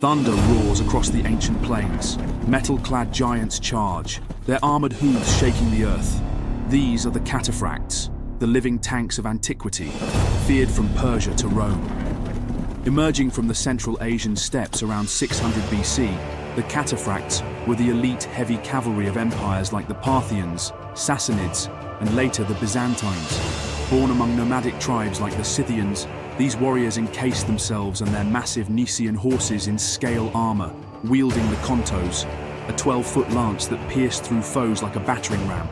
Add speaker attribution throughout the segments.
Speaker 1: Thunder roars across the ancient plains. Metal-clad giants charge, their armored hooves shaking the earth. These are the Cataphracts, the living tanks of antiquity, feared from Persia to Rome. Emerging from the Central Asian steppes around 600 BC, the Cataphracts were the elite heavy cavalry of empires like the Parthians, Sassanids, and later the Byzantines. Born among nomadic tribes like the Scythians, these warriors encased themselves and their massive Nisaean horses in scale armor, wielding the kontos, a 12-foot lance that pierced through foes like a battering ram.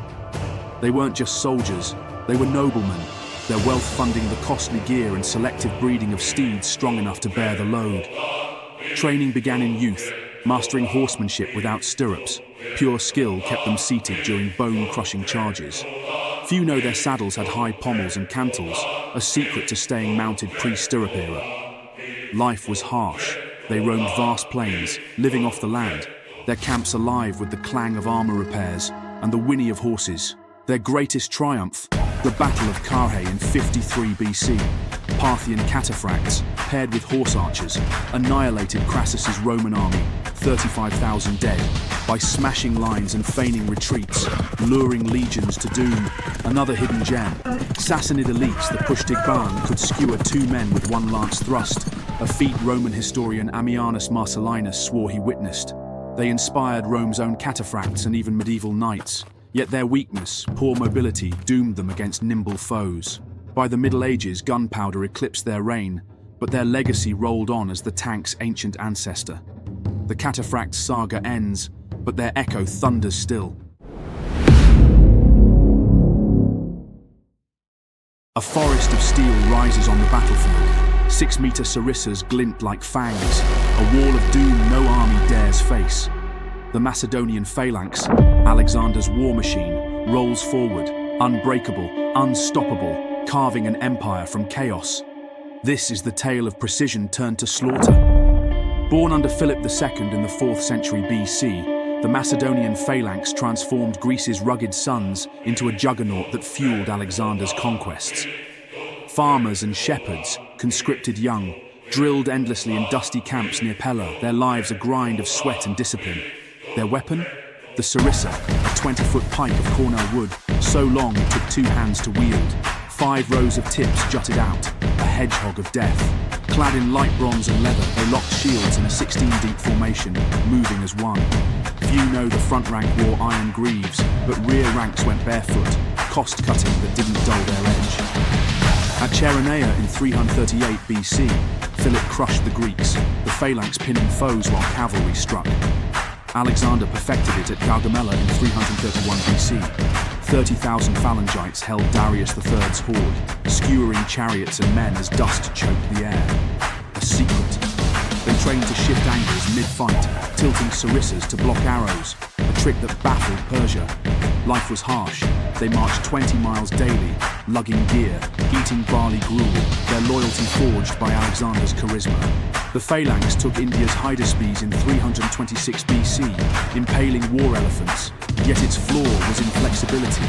Speaker 1: They weren't just soldiers, they were noblemen, their wealth funding the costly gear and selective breeding of steeds strong enough to bear the load. Training began in youth, mastering horsemanship without stirrups. Pure skill kept them seated during bone-crushing charges. Few know their saddles had high pommels and cantles, a secret to staying mounted pre-stirrup era. Life was harsh. They roamed vast plains, living off the land, their camps alive with the clang of armor repairs and the whinny of horses. Their greatest triumph, the Battle of Carrhae in 53 BC. Parthian Cataphracts, paired with horse archers, annihilated Crassus's Roman army, 35,000 dead, by smashing lines and feigning retreats, luring legions to doom. Another hidden gem, Sassanid elites that pushed Igban could skewer 2 men with 1 lance thrust, a feat Roman historian Ammianus Marcellinus swore he witnessed. They inspired Rome's own Cataphracts and even medieval knights, yet their weakness, poor mobility, doomed them against nimble foes. By the Middle Ages, gunpowder eclipsed their reign, but their legacy rolled on as the tank's ancient ancestor. The Cataphracts saga ends, but their echo thunders still. A forest of steel rises on the battlefield. 6-meter sarissas glint like fangs, a wall of doom no army dares face. The Macedonian Phalanx, Alexander's war machine, rolls forward, unbreakable, unstoppable, carving an empire from chaos. This is the tale of precision turned to slaughter. Born under Philip II in the 4th century BC, the Macedonian Phalanx transformed Greece's rugged sons into a juggernaut that fueled Alexander's conquests. Farmers and shepherds, conscripted young, drilled endlessly in dusty camps near Pella, their lives a grind of sweat and discipline. Their weapon? The sarissa, a 20-foot pike of Cornell wood, so long it took 2 hands to wield. 5 rows of tips jutted out, a hedgehog of death. Clad in light bronze and leather, they locked shields in a 16-deep formation, moving as one. Few know the front rank wore iron greaves, but rear ranks went barefoot, cost-cutting that didn't dull their edge. At Cheronea in 338 BC, Philip crushed the Greeks, the phalanx pinning foes while cavalry struck. Alexander perfected it at Gaugamela in 331 BC. 30,000 phalangites held Darius III's horde, skewering chariots and men as dust choked the air. A secret. They trained to shift angles mid-fight, tilting sarissas to block arrows, a trick that baffled Persia. Life was harsh. They marched 20 miles daily, lugging gear, eating barley gruel, their loyalty forged by Alexander's charisma. The Phalanx took India's Hydaspes in 326 BC, impaling war elephants, yet its flaw was inflexibility.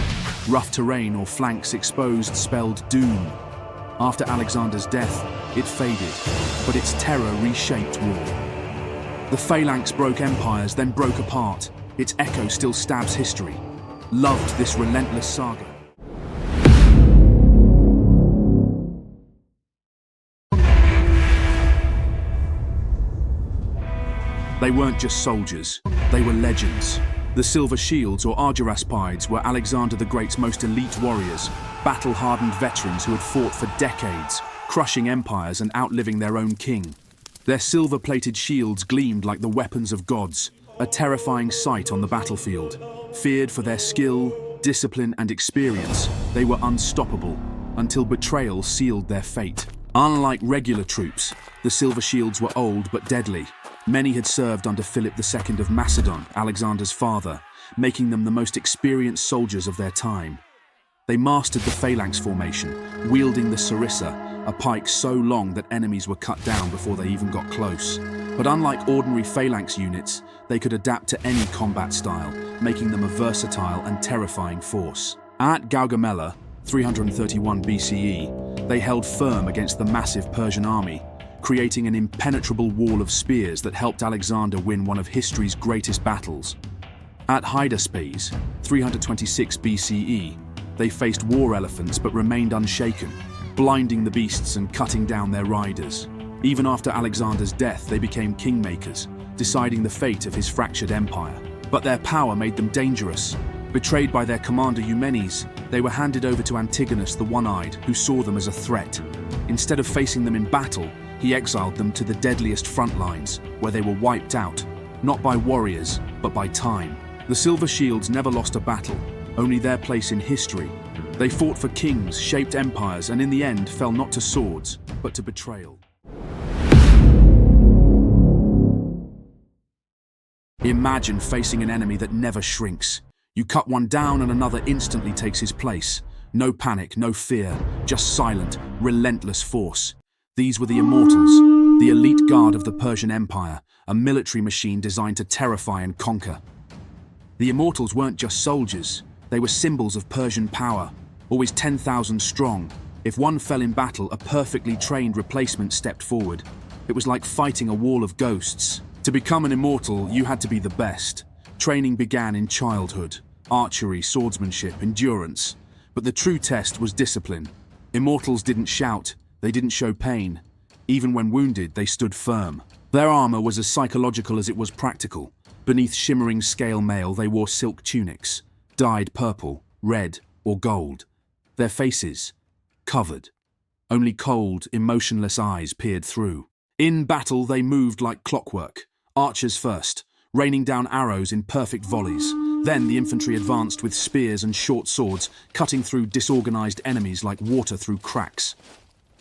Speaker 1: Rough terrain or flanks exposed spelled doom. After Alexander's death, it faded, but its terror reshaped war. The Phalanx broke empires, then broke apart. Its echo still stabs history. Loved this relentless saga. They weren't just soldiers, they were legends. The Silver Shields, or Argyraspides, were Alexander the Great's most elite warriors, battle-hardened veterans who had fought for decades, crushing empires and outliving their own king. Their silver-plated shields gleamed like the weapons of gods, a terrifying sight on the battlefield. Feared for their skill, discipline, and experience, they were unstoppable, until betrayal sealed their fate. Unlike regular troops, the Silver Shields were old but deadly. Many had served under Philip II of Macedon, Alexander's father, making them the most experienced soldiers of their time. They mastered the phalanx formation, wielding the sarissa, a pike so long that enemies were cut down before they even got close. But unlike ordinary phalanx units, they could adapt to any combat style, making them a versatile and terrifying force. At Gaugamela, 331 BCE, they held firm against the massive Persian army, creating an impenetrable wall of spears that helped Alexander win one of history's greatest battles. At Hydaspes, 326 BCE, they faced war elephants but remained unshaken, blinding the beasts and cutting down their riders. Even after Alexander's death, they became kingmakers, deciding the fate of his fractured empire. But their power made them dangerous. Betrayed by their commander Eumenes, they were handed over to Antigonus the One-Eyed, who saw them as a threat. Instead of facing them in battle, he exiled them to the deadliest front lines, where they were wiped out, not by warriors, but by time. The Silver Shields never lost a battle, only their place in history. They fought for kings, shaped empires, and in the end fell not to swords, but to betrayal. Imagine facing an enemy that never shrinks. You cut one down and another instantly takes his place. No panic, no fear, just silent, relentless force. These were the Immortals, the elite guard of the Persian Empire, a military machine designed to terrify and conquer. The Immortals weren't just soldiers, they were symbols of Persian power, always 10,000 strong. If one fell in battle, a perfectly trained replacement stepped forward. It was like fighting a wall of ghosts. To become an Immortal, you had to be the best. Training began in childhood: archery, swordsmanship, endurance. But the true test was discipline. Immortals didn't shout, they didn't show pain. Even when wounded, they stood firm. Their armor was as psychological as it was practical. Beneath shimmering scale mail, they wore silk tunics, dyed purple, red, or gold. Their faces, covered. Only cold, emotionless eyes peered through. In battle, they moved like clockwork. Archers first, raining down arrows in perfect volleys. Then the infantry advanced with spears and short swords, cutting through disorganized enemies like water through cracks.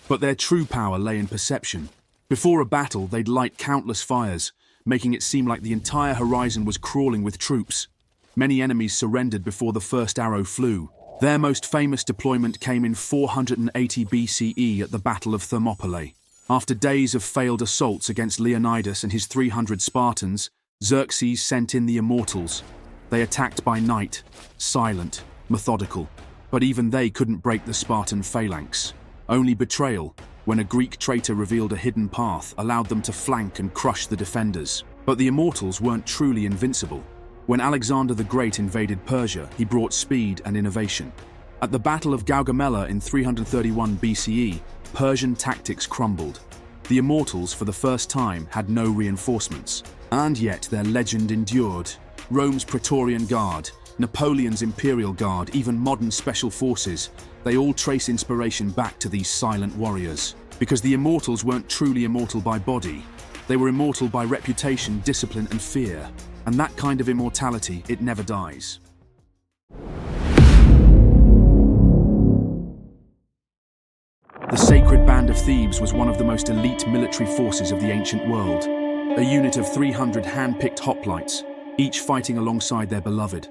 Speaker 1: But their true power lay in perception. Before a battle, they'd light countless fires, making it seem like the entire horizon was crawling with troops. Many enemies surrendered before the first arrow flew. Their most famous deployment came in 480 BCE at the Battle of Thermopylae. After days of failed assaults against Leonidas and his 300 Spartans, Xerxes sent in the Immortals. They attacked by night, silent, methodical, but even they couldn't break the Spartan phalanx. Only betrayal, when a Greek traitor revealed a hidden path, allowed them to flank and crush the defenders. But the Immortals weren't truly invincible. When Alexander the Great invaded Persia, he brought speed and innovation. At the Battle of Gaugamela in 331 BCE, Persian tactics crumbled. The Immortals, for the first time, had no reinforcements. And yet their legend endured. Rome's Praetorian Guard, Napoleon's Imperial Guard, even modern special forces, they all trace inspiration back to these silent warriors. Because the Immortals weren't truly immortal by body. They were immortal by reputation, discipline, and fear. And that kind of immortality, it never dies. The Sacred Band of Thebes was one of the most elite military forces of the ancient world. A unit of 300 hand-picked hoplites, each fighting alongside their beloved.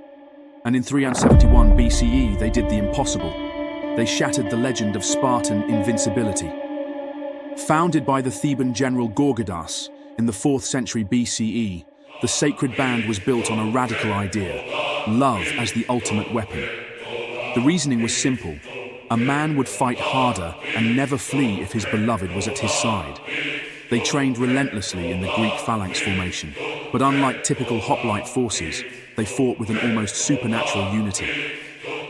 Speaker 1: And in 371 BCE, they did the impossible. They shattered the legend of Spartan invincibility. Founded by the Theban general Gorgidas in the 4th century BCE, the Sacred Band was built on a radical idea: love as the ultimate weapon. The reasoning was simple. A man would fight harder and never flee if his beloved was at his side. They trained relentlessly in the Greek phalanx formation, but unlike typical hoplite forces, they fought with an almost supernatural unity.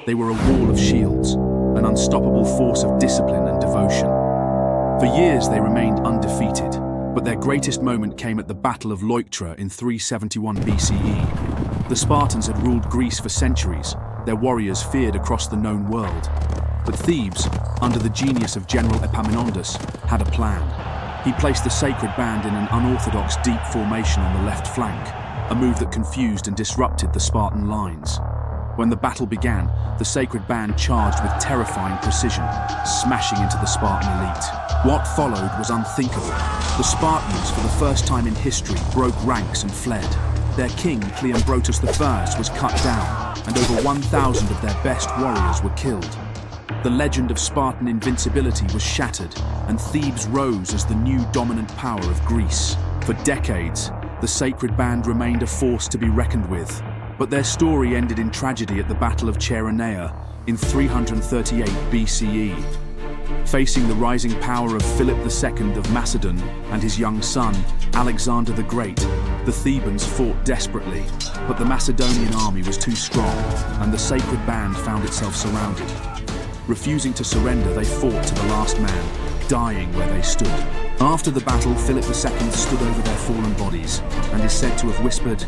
Speaker 1: They were a wall of shields, an unstoppable force of discipline and devotion. For years they remained undefeated, but their greatest moment came at the Battle of Leuctra in 371 BCE. The Spartans had ruled Greece for centuries, their warriors feared across the known world. But Thebes, under the genius of General Epaminondas, had a plan. He placed the Sacred Band in an unorthodox deep formation on the left flank, a move that confused and disrupted the Spartan lines. When the battle began, the Sacred Band charged with terrifying precision, smashing into the Spartan elite. What followed was unthinkable. The Spartans, for the first time in history, broke ranks and fled. Their king, Cleombrotus I, was cut down, and over 1,000 of their best warriors were killed. The legend of Spartan invincibility was shattered, and Thebes rose as the new dominant power of Greece. For decades, the Sacred Band remained a force to be reckoned with, but their story ended in tragedy at the Battle of Chaeronea in 338 BCE. Facing the rising power of Philip II of Macedon and his young son, Alexander the Great, the Thebans fought desperately, but the Macedonian army was too strong, and the sacred band found itself surrounded. Refusing to surrender, they fought to the last man, dying where they stood. After the battle, Philip II stood over their fallen bodies, and is said to have whispered,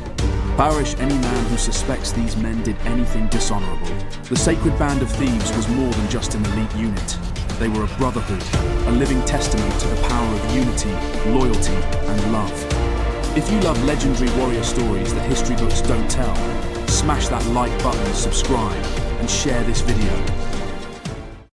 Speaker 1: "Perish any man who suspects these men did anything dishonorable." The sacred band of Thebes was more than just an elite unit. They were a brotherhood, a living testament to the power of unity, loyalty, and love. If you love legendary warrior stories that history books don't tell, smash that like button, subscribe, and share this video.